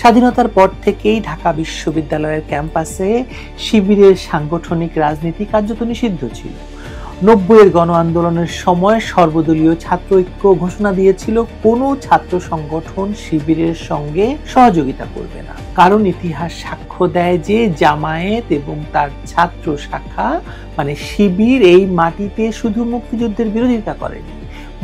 স্বাধীনতার পর থেকেই ঢাকা বিশ্ববিদ্যালয়ের ক্যাম্পাসে শিবিরের সাংগঠনিক রাজনীতি কার্যত নিষিদ্ধ ছিল। ৯০-এর গণ আন্দোলনের সময় সর্বদলীয় ছাত্র ঐক্য ঘোষণা দিয়েছিল কোনো ছাত্র সংগঠন শিবিরের সঙ্গে সহযোগিতা করবে না, কারণ ইতিহাস সাক্ষ্য দেয় যে জামায়াত এবং তার ছাত্র শাখা মানে শিবির এই মাটিতে শুধু মুক্তিযুদ্ধের বিরোধিতা করেনি,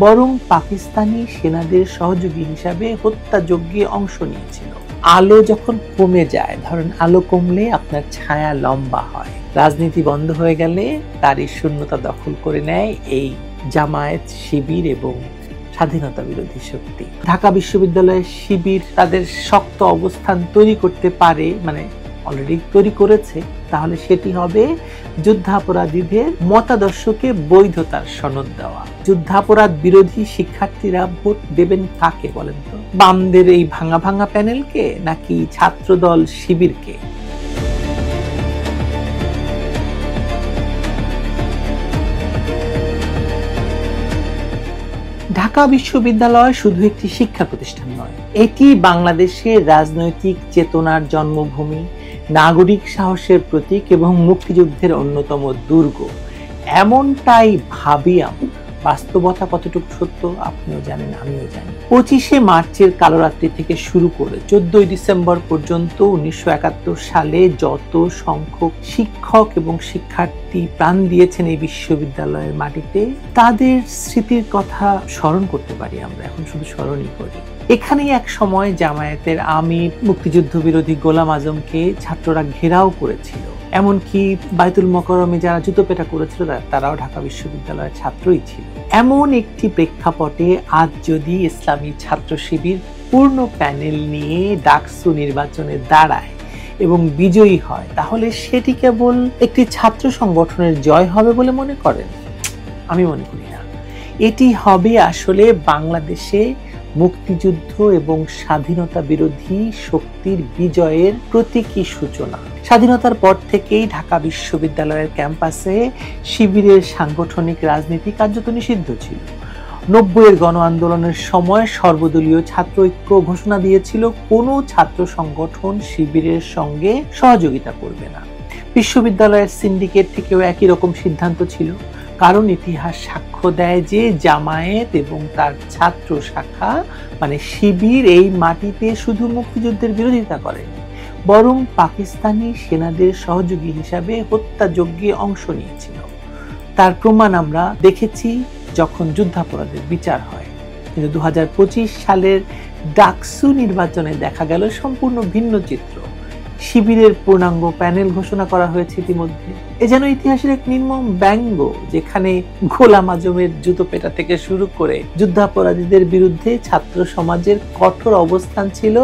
বরং পাকিস্তানি সেনাদের সহযোগী হিসাবে হত্যাযজ্ঞে অংশ নিয়েছিল। আলো যখন কমে যায়, ধরেন আলো কমলে আপনার ছায়া লম্বা হয়, রাজনীতি বন্ধ হয়ে গেলে তারই শূন্যতা দখল করে নেয় এই জামায়াত, শিবির এবং স্বাধীনতা বিরোধী শক্তি। ঢাকা বিশ্ববিদ্যালয়ের শিবির তাদের শক্ত অবস্থান তৈরি করতে পারে, মানে অলরেডি তৈরি করেছে, তাহলে সেটি হবে যুদ্ধাপরাধীদের মতাদর্শকে বৈধতার সনদ দেওয়া। যুদ্ধাপরাধ বিরোধী শিক্ষার্থীরা ভোট দেবেন কাকে বলেন তো? বামদের এই ভাঙা ভাঙা প্যানেলকে নাকি ছাত্রদল শিবিরকে? ঢাকা বিশ্ববিদ্যালয় শুধু একটি শিক্ষা প্রতিষ্ঠান নয়, এটি বাংলাদেশের রাজনৈতিক চেতনার জন্মভূমি, নাগরিক সাহসের প্রতীক এবং মুক্তিযুদ্ধের অন্যতম দুর্গ। এমনটাই ভাবি আমরা। বাস্তবতা কতটুকু সত্য আপনিও জানেন, আমিও জানি। 25শে মার্চের কালরাত্রি থেকে শুরু করে 14ই ডিসেম্বর পর্যন্ত 1971 সালে যত সংখ্যক শিক্ষক এবং শিক্ষার্থী প্রাণ দিয়েছেন এই বিশ্ববিদ্যালয়ের মাটিতে, তাদের স্মৃতির কথা স্মরণ করতে পারি আমরা, এখন শুধু স্মরণই করি। এখানেই এক সময় জামায়াতের আমির মুক্তিযুদ্ধ বিরোধী গোলাম আজমকে ছাত্ররা ঘেরাও করেছিল, এমনকি বাইতুল মোকাররমে যারা জুতোপেটা করেছিল তারাও ঢাকা বিশ্ববিদ্যালয়ের ছাত্রই ছিল। এমন একটি প্রেক্ষাপটে আজ যদি ইসলামী ছাত্র শিবির পূর্ণ প্যানেল নিয়ে ডাকসু নির্বাচনে দাঁড়ায় এবং বিজয়ী হয়, তাহলে সেটি কেবল একটি ছাত্র সংগঠনের জয় হবে বলে মনে করেন? আমি মনে করি না। এটি হবে আসলে বাংলাদেশে মুক্তিযুদ্ধ এবং স্বাধীনতা বিরোধী শক্তির বিজয়ের প্রতীকী সূচনা। স্বাধীনতার পর থেকেই ঢাকা বিশ্ববিদ্যালয়ের ক্যাম্পাসে শিবিরের সাংগঠনিক রাজনীতি কার্যত নিষিদ্ধ ছিল। ৯০-এর গণ আন্দোলনের সময় সর্বদলীয় ছাত্র ঐক্য ঘোষণা দিয়েছিল কোনো ছাত্র সংগঠন শিবিরের সঙ্গে সহযোগিতা করবে না। বিশ্ববিদ্যালয়ের সিন্ডিকেট থেকেও একই রকম সিদ্ধান্ত ছিল, কারণ ইতিহাস সাক্ষ্য দেয় যে জামায়াত এবং তার ছাত্র শাখা মানে শিবির এই মাটিতে শুধু মুক্তিযুদ্ধের বিরোধিতা করেনি, বরং পাকিস্তানি সেনাদের সহযোগী হিসাবে হত্যাযজ্ঞে অংশ নিয়েছিল। তার প্রমাণ আমরা দেখেছি যখন যুদ্ধাপরাধের বিচার হয়। কিন্তু 2025 সালের ডাকসু নির্বাচনে দেখা গেল সম্পূর্ণ ভিন্ন চিত্র। শিবিরের পূর্ণাঙ্গ প্যানেল ঘোষণা করা হয়েছে ইতিমধ্যে। এ যেন ইতিহাসের এক নির্মম ব্যঙ্গ, যেখানে গোলাম আজমের জুতোপেটা থেকে শুরু করে যুদ্ধাপরাধীদের বিরুদ্ধে ছাত্র সমাজের কঠোর অবস্থান ছিল,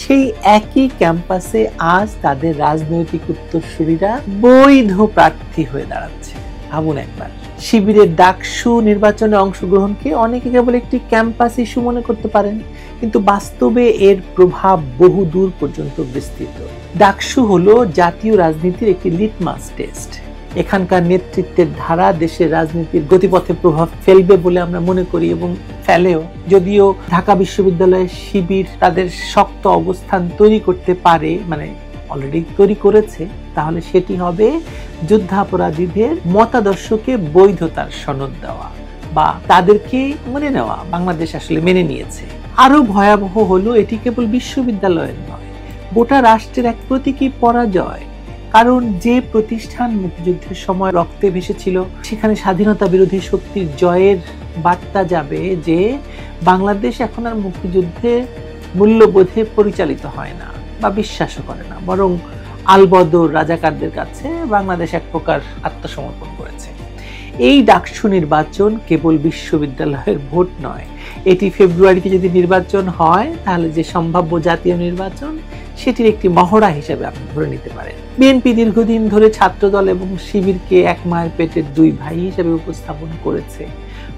সেই একই ক্যাম্পাসে আজ তাদের রাজনৈতিক উত্তরসূরিরা বৈধ প্রার্থী হয়ে দাঁড়াচ্ছে। ভাবুন একবার, শিবিরের ডাকসু নির্বাচনে অংশগ্রহণকে অনেকে কেবল একটি ক্যাম্পাস ইস্যু মনে করতে পারেন, কিন্তু বাস্তবে এর প্রভাব বহু দূর পর্যন্ত বিস্তৃত। ডাকসু হলো জাতীয় রাজনীতির একটি লিটমাস টেস্ট। এখানকার নেতৃত্বের ধারা দেশের রাজনীতির গতিপথে প্রভাব ফেলবে বলে আমরা মনে করি এবং ফেলেও। যদিও ঢাকা বিশ্ববিদ্যালয়ের শিবির তাদের শক্ত অবস্থান তৈরি করতে পারে, মানে অলরেডি তৈরি করেছে, তাহলে সেটি হবে যুদ্ধাপরাধীদের মতাদর্শকে বৈধতার সনদ দেওয়া বা তাদেরকে মেনে নেওয়া। বাংলাদেশ আসলে মেনে নিয়েছে। আরো ভয়াবহ হলো, এটি কেবল বিশ্ববিদ্যালয়ের নয়, গোটা রাষ্ট্রের এক প্রতীকী পরাজয়। কারণ যে প্রতিষ্ঠান মুক্তিযুদ্ধের সময় রক্তে ভেসেছিল, সেখানে স্বাধীনতা বিরোধী শক্তির জয়ের বার্তা যাবে যে বাংলাদেশ এখন আর মুক্তিযুদ্ধে মূল্যবোধে পরিচালিত হয় না বা বিশ্বাসও করে না, বরং আলবদর রাজাকারদের কাছে বাংলাদেশ এক প্রকার আত্মসমর্পণ করেছে। এই ডাকসু নির্বাচন কেবল বিশ্ববিদ্যালয়ের ভোট নয়, এটি ফেব্রুয়ারিতে যদি নির্বাচন হয় তাহলে যে সম্ভাব্য জাতীয় নির্বাচন, সেটির একটি মহড়া হিসেবে আপনি ধরে নিতে পারেন। বিএনপি দীর্ঘদিন ধরে ছাত্রদল এবং শিবিরকে এক মায়ের পেটের দুই ভাই হিসেবে উপস্থাপন করেছে।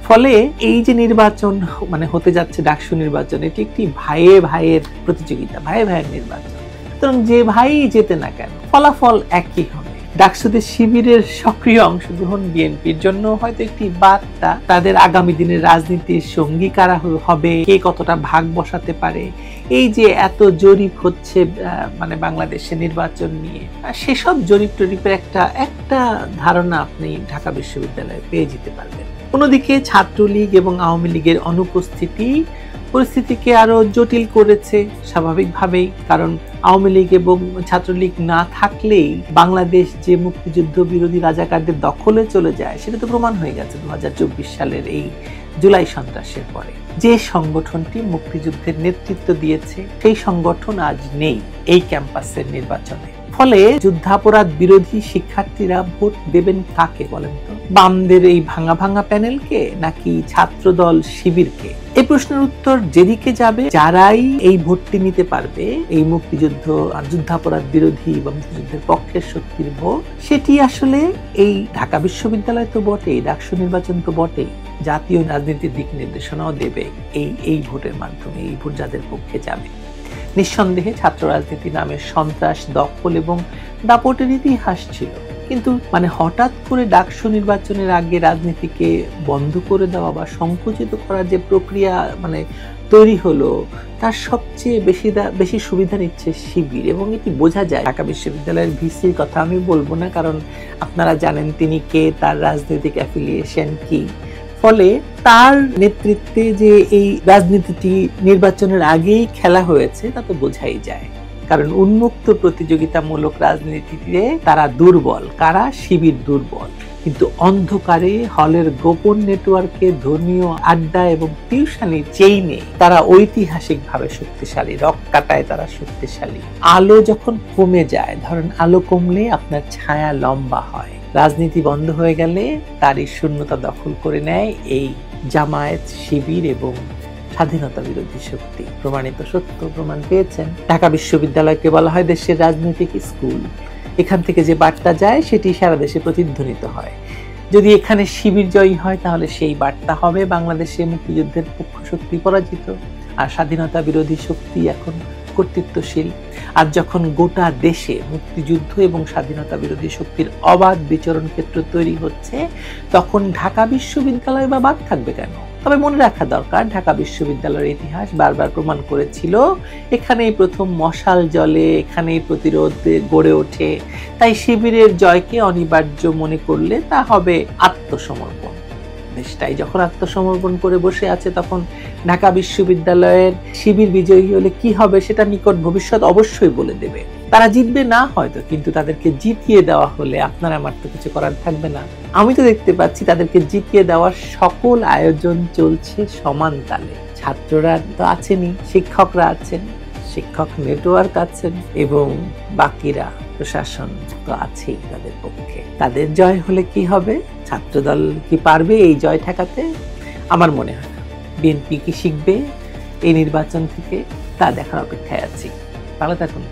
ফলে এই যে নির্বাচন মানে হতে যাচ্ছে ডাকসু নির্বাচন, এটি একটি ভাইয়ে ভাইয়ের প্রতিযোগিতা, ভাইয়ে ভাইয়ের নির্বাচন। সুতরাং যে ভাই জেতে না কেন, ফলাফল একই হবে। ডাকসুদের শিবিরের সক্রিয় অংশগ্রহণ বিএনপির জন্য হয়তো একটি বার্তা, তাদের আগামী দিনের রাজনীতির সঙ্গী কারা হবে, কে কতটা ভাগ বসাতে পারে। এই যে এত জরিপ হচ্ছে মানে বাংলাদেশে নির্বাচন নিয়ে, সেসব জরিপ টরিপের একটা ধারণা আপনি ঢাকা বিশ্ববিদ্যালয়ে পেয়ে যেতে পারবেন। অন্যদিকে ছাত্রলীগ এবং আওয়ামী লীগের অনুপস্থিতি পরিস্থিতিকে আরো জটিল করেছে স্বাভাবিকভাবেই, কারণ আওয়ামী লীগ এবং ছাত্রলীগ না থাকলেই বাংলাদেশ যে মুক্তিযুদ্ধ বিরোধী রাজাকারদের দখলে চলে যায় সেটা তো প্রমাণ হয়ে গেছে 2024 সালের এই জুলাই সন্ত্রাসের পরে। যে সংগঠনটি মুক্তিযুদ্ধের নেতৃত্ব দিয়েছে সেই সংগঠন আজ নেই এই ক্যাম্পাসের নির্বাচনে। ফলে যুদ্ধাপরাধ বিরোধী শিক্ষার্থীরা ভোট দেবেন কাকে বলেন তো? বামদের এই ভাঙা ভাঙা প্যানেলকে নাকি ছাত্রদল শিবিরকে? এই প্রশ্নের উত্তর যেদিকে যাবে, যারাই এই ভোটটি নিতে পারবে, এই মুক্তিযুদ্ধ আর যুদ্ধাপরাধ বিরোধী বা মুক্তিযুদ্ধের পক্ষের শক্তির ভোট, সেটি আসলে এই ঢাকা বিশ্ববিদ্যালয় তো বটেই, ডাকসু নির্বাচন তো বটেই, জাতীয় রাজনীতির দিক নির্দেশনাও দেবে এই ভোটের মাধ্যমে। এই ভোট যাদের পক্ষে যাবে, নিঃসন্দেহে ছাত্র রাজনীতি নামে সন্ত্রাস, দখল এবং দাপটের ইতিহাস ছিল, কিন্তু মানে হঠাৎ করে ডাকসু নির্বাচনের আগে রাজনীতিকে বন্ধ করে দেওয়া বা সংকুচিত করার যে প্রক্রিয়া মানে তৈরি হলো, তার সবচেয়ে বেশি সুবিধা নিচ্ছে শিবির। এবং এটি বোঝা যায়। ঢাকা বিশ্ববিদ্যালয়ের ভিসির কথা আমি বলবো না, কারণ আপনারা জানেন তিনি কে, তার রাজনৈতিক অ্যাফিলিয়েশন কি। ফলে তার নেতৃত্বে যে এই রাজনীতিটি নির্বাচনের আগেই খেলা হয়েছে তা তো বোঝাই যায়, কারণ উন্মুক্ত প্রতিযোগিতামূলক রাজনীতিতে তারা দুর্বল। কারা? শিবির দুর্বল। কিন্তু অন্ধকারে হলের গোপন নেটওয়ার্কে, ধর্মীয় আড্ডা এবং টিউশনির চেইনে তারা ঐতিহাসিকভাবে শক্তিশালী, রক কাটায় তারা শক্তিশালী। আলো যখন কমে যায়, ধরেন আলো কমলে আপনার ছায়া লম্বা হয়, রাজনীতি বন্ধ হয়ে গেলে তারই শূন্যতা দখল করে নেয় এই জামায়াত, শিবির এবং স্বাধীনতা বিরোধী শক্তি। প্রমাণিত সত্য, প্রমাণ পেয়েছেন। ঢাকা বিশ্ববিদ্যালয়কে বলা হয় দেশের রাজনৈতিক স্কুল। এখান থেকে যে বার্তা যায় সেটি সারা দেশে প্রতিধ্বনিত হয়। যদি এখানে শিবির জয়ী হয় তাহলে সেই বার্তা হবে বাংলাদেশে মুক্তিযুদ্ধের পক্ষ শক্তি পরাজিত আর স্বাধীনতা বিরোধী শক্তি এখন কর্তৃত্বশীল। আর যখন গোটা দেশে মুক্তিযুদ্ধ এবং স্বাধীনতা বিরোধী শক্তির অবাধ বিচরণ ক্ষেত্র তৈরি হচ্ছে, তখন ঢাকা বিশ্ববিদ্যালয় বা বাদ থাকবে কেন? তবে মনে রাখা দরকার, ঢাকা বিশ্ববিদ্যালয়ের ইতিহাস বারবার প্রমাণ করেছিল এখানেই প্রথম মশাল জ্বলে, এখানেই প্রতিরোধ গড়ে ওঠে। তাই শিবিরের জয়কে অনিবার্য মনে করলে তা হবে আত্মসমর্পণ। দেশটাই যখন আত্মসমর্পণ করে বসে আছে, তখন ঢাকা বিশ্ববিদ্যালয়ের শিবির বিজয়ী হলে কি হবে সেটা নিকট ভবিষ্যৎ অবশ্যই বলে দেবে। তারা জিতবে না হয়তো, কিন্তু তাদেরকে জিতিয়ে দেওয়া হলে আপনার আমার তো কিছু করার থাকবে না। আমি তো দেখতে পাচ্ছি তাদেরকে জিতিয়ে দেওয়ার সকল আয়োজন চলছে সমান তালে। ছাত্ররা তো আছেনই, শিক্ষকরা আছেন, শিক্ষক নেটওয়ার্ক আছেন এবং বাকিরা প্রশাসন তো আছেই তাদের পক্ষে। তাদের জয় হলে কি হবে? ছাত্রদল কি পারবে এই জয় ঠেকাতে? আমার মনে হয় না। বিএনপি কি শিখবে এই নির্বাচন থেকে তা দেখার অপেক্ষায় আছি। ভালো থাকুন।